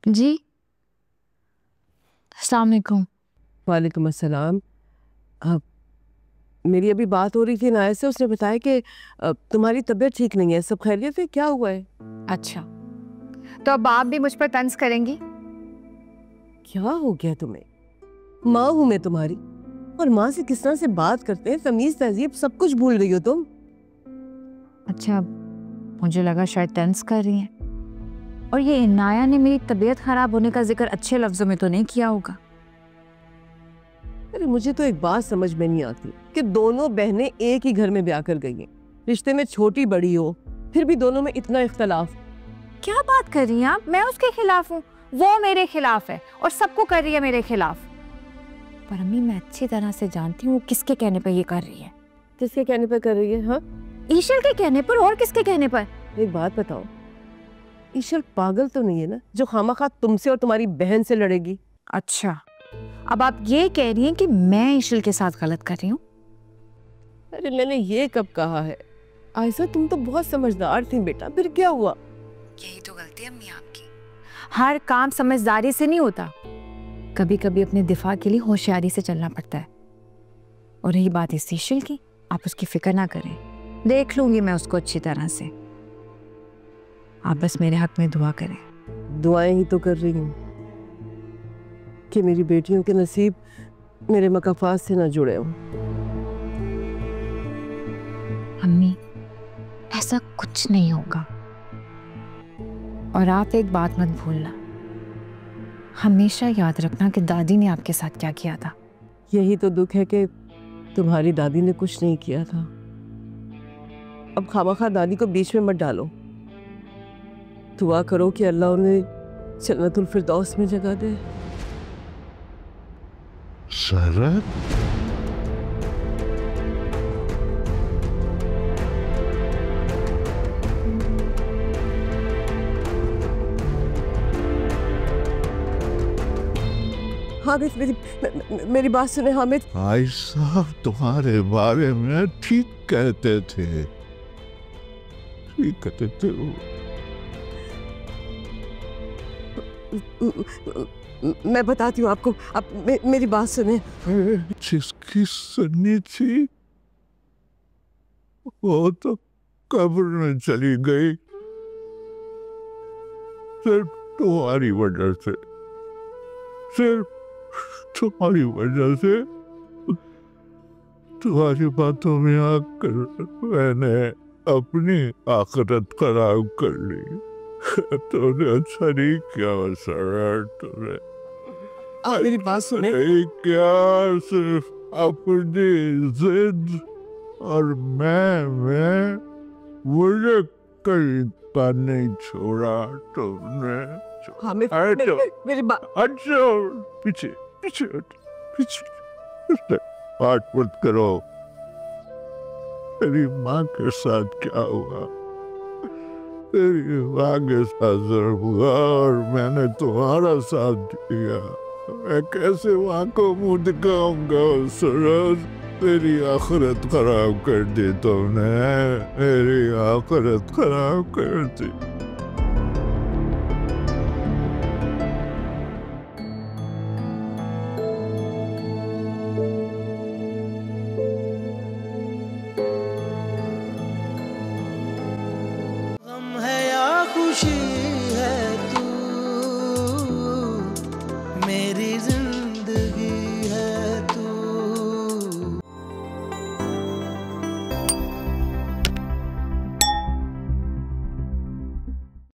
जी, अस्सलाम वालेकुम। वालेकुम अस्सलाम। मेरी अभी बात हो रही थी नायत से, उसने बताया कि तुम्हारी तबीयत ठीक नहीं है। सब खैरियत है? क्या हुआ है? अच्छा, तो अब आप भी मुझ पर तंज करेंगी? क्या हो गया तुम्हें? माँ हूं मैं तुम्हारी, और माँ से किस तरह से बात करते हैं, तमीज तहजीब सब कुछ भूल रही हो तुम। अच्छा, मुझे लगा शायद तंज कर रही हैं। और ये इनाया ने मेरी तबीयत खराब होने का जिक्र अच्छे लफ्जों में तो नहीं किया होगा। अरे मुझे तो एक बात समझ में नहीं आती कि दोनों बहनें एक ही घर में ब्याह कर गई हैं, रिश्ते में छोटी बड़ी हो, फिर भी दोनों में इतना इख्तलाफ। क्या बात कर रही हैं आप? मैं उसके खिलाफ हूँ, वो मेरे खिलाफ है और सबको कर रही है मेरे खिलाफ। पर अम्मी, मैं अच्छी तरह से जानती हूँ वो किसके कहने पर ये कर रही है। किसके कहने पर कर रही है? हाँ, ईशल के कहने पर। और किसके कहने पर? एक बात बताओ, ईशल पागल तो नहीं है ना जो खामखा तुमसे और तुम्हारी बहन से लड़ेगी? अच्छा, अब आप ये कह रही हैं कि मैं ईशल के साथ गलत कर रही हूँ? अरे मैंने ये कब कहा है? आयशा तुम तो बहुत समझदार थी बेटा, फिर क्या हुआ? यही तो गलती है अम्मी आपकी। हर काम समझदारी से नहीं होता, कभी कभी अपने दिफा के लिए होशियारी से चलना पड़ता है। और रही बात इस ईशल की, आप उसकी फिक्र ना करें, देख लूंगी मैं उसको अच्छी तरह से। आप बस मेरे हक में दुआ करें। दुआएं ही तो कर रही हूँ कि मेरी बेटियों के नसीब मेरे मकाफात से ना जुड़े हों। अम्मी, ऐसा कुछ नहीं होगा। और आप एक बात मत भूलना, हमेशा याद रखना कि दादी ने आपके साथ क्या किया था। यही तो दुख है कि तुम्हारी दादी ने कुछ नहीं किया था। अब खामखा दादी को बीच में मत डालो। दुआ करो कि अल्लाह उन्हें जन्नतुल फिरदौस में जगह दे। शरद, हामिद, मेरी बात सुने हामिद। भाई साहब तुम्हारे बारे में ठीक कहते थे, ठीक कहते थे वो। मैं बताती हूँ आपको, आप मेरी बात सुने। जिसकी सुननी थी वो तो कब्र में चली गई, सिर्फ तुम्हारी वजह से, सिर्फ तुम्हारी वजह से। तुम्हारी बातों में आकर मैंने अपनी आखिरत खराब कर ली। तुमने अच्छा नहीं किया सर, तुमने मेरी बात सुने। क्या सिर्फ अपनी जिद और मैं मुझे कहीं का नहीं छोड़ा तुमने। हामिद, मेरी बात। अच्छा, पीछे पीछे पीछे बात मत करो। तेरी माँ के साथ क्या हुआ? तेरी माँ के साथ ज़रूर हुआ और मैंने तुम्हारा साथ दिया। मैं कैसे माँ को मुँह दिखाऊंगा सूरज? तेरी आखिरत खराब कर दी तुमने, मेरी आखिरत खराब कर दी।